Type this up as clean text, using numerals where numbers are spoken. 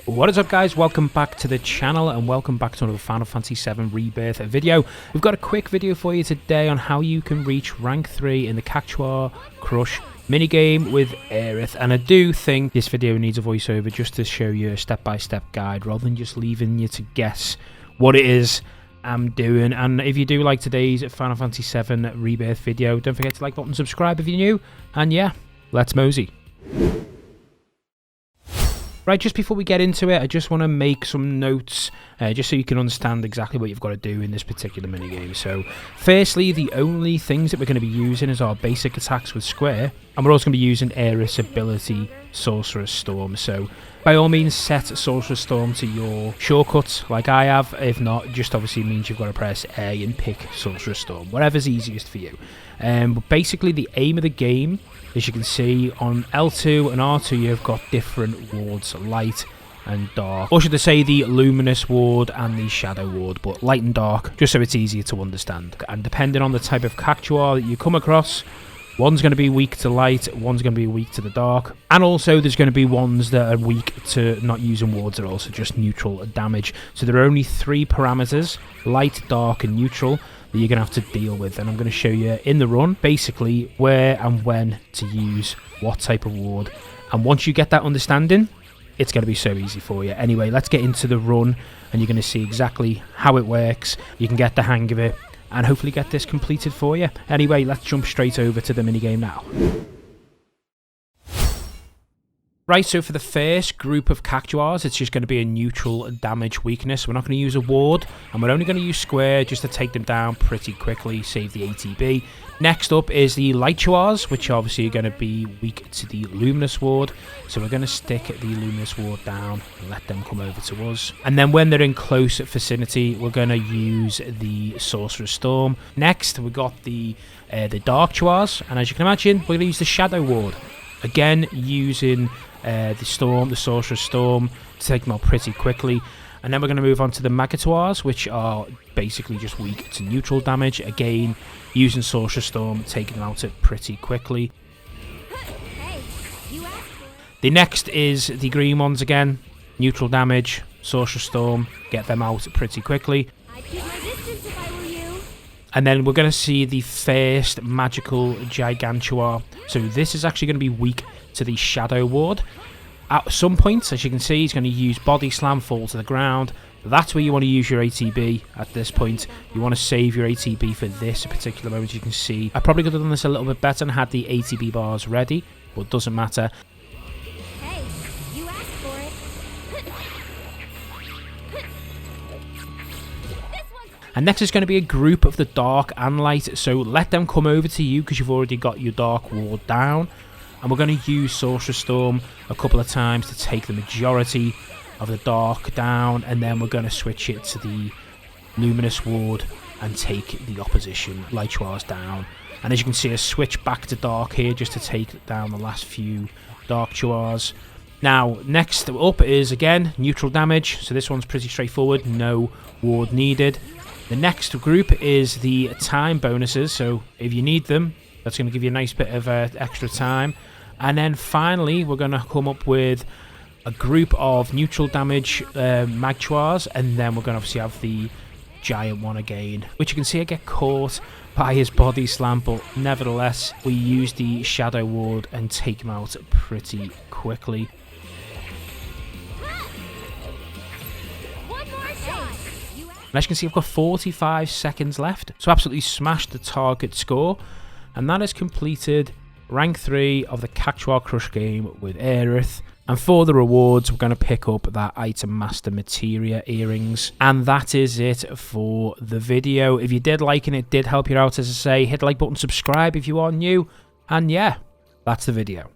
What is up, guys? Welcome back to the channel and welcome back to another Final Fantasy 7 Rebirth video. We've got a quick video for you today on how you can reach rank 3 in the Cactuar Crush minigame with Aerith, and I do think this video needs a voiceover just to show you a step-by-step guide rather than just leaving you to guess what it is I'm doing. And if you do like today's Final Fantasy 7 Rebirth video, don't forget to like button, subscribe if you're new, and yeah, let's mosey. Right, just before we get into it, I just want to make some notes, just so you can understand exactly what you've got to do in this particular minigame. So, firstly, the only things that we're going to be using is our basic attacks with Square, and we're also going to be using Aerith's ability, Sorcerer's Storm. So, by all means, set Sorcerer's Storm to your shortcuts, like I have. If not, just obviously means you've got to press A and pick Sorcerer's Storm, whatever's easiest for you. But basically, the aim of the game, as you can see on L2 and R2, you've got different wards, light and dark, or should I say the luminous ward and the shadow ward, but light and dark, just so it's easier to understand. And depending on the type of Cactuar that you come across, one's going to be weak to light, one's going to be weak to the dark, and also there's going to be ones that are weak to not using wards at all, so just neutral damage. So there are only 3 parameters, light, dark and neutral, that you're going to have to deal with, and I'm going to show you in the run basically where and when to use what type of ward. And once you get that understanding, it's going to be so easy for you. Anyway, let's get into the run and you're going to see exactly how it works. You can get the hang of it and hopefully get this completed for you. Anyway, let's jump straight over to the minigame now. Right, so for the first group of Cactuars, it's just going to be a neutral damage weakness. We're not going to use a ward, and we're only going to use Square just to take them down pretty quickly, save the ATB. Next up is the Lightchuars, which obviously are going to be weak to the Luminous ward. So we're going to stick the Luminous ward down and let them come over to us. And then when they're in close vicinity, we're going to use the Sorcerer's Storm. Next, we've got the Darkchuars, and as you can imagine, we're going to use the Shadow ward. Again, using the Sorcerer's Storm to take them out pretty quickly. And then we're going to move on to the Magatuars, which are basically just weak to neutral damage. Again, using Sorcerer's Storm, taking them out pretty quickly. The next is the green ones again. Neutral damage, Sorcerer's Storm, get them out pretty quickly. And then we're going to see the first magical Gigantuar. So this is actually going to be weak to the Shadow ward. At some point, as you can see, he's going to use Body Slam, fall to the ground. That's where you want to use your ATB at this point. You want to save your ATB for this particular moment. You can see I probably could have done this a little bit better and had the ATB bars ready, but it doesn't matter. Hey, you asked for it. And next is going to be a group of the dark and light, so let them come over to you because you've already got your dark ward down. And we're going to use Sorcerer's Storm a couple of times to take the majority of the dark down, and then we're going to switch it to the luminous ward and take the opposition Lightchuars down. And as you can see, I switch back to dark here just to take down the last few Darkchuars. Now, next up is again neutral damage, so this one's pretty straightforward, no ward needed. The next group is the time bonuses, so if you need them, that's going to give you a nice bit of extra time. And then finally, we're going to come up with a group of neutral damage Magatuars, and then we're going to obviously have the giant one again, which you can see I get caught by his Body Slam, but nevertheless, we use the Shadow ward and take him out pretty quickly. And as you can see, I've got 45 seconds left, so absolutely smashed the target score. And that has completed rank 3 of the Cactuar Crush game with Aerith. And for the rewards, we're going to pick up that Item Master Materia earrings. And that is it for the video. If you did like and it did help you out, as I say, hit the like button, subscribe if you are new. And yeah, that's the video.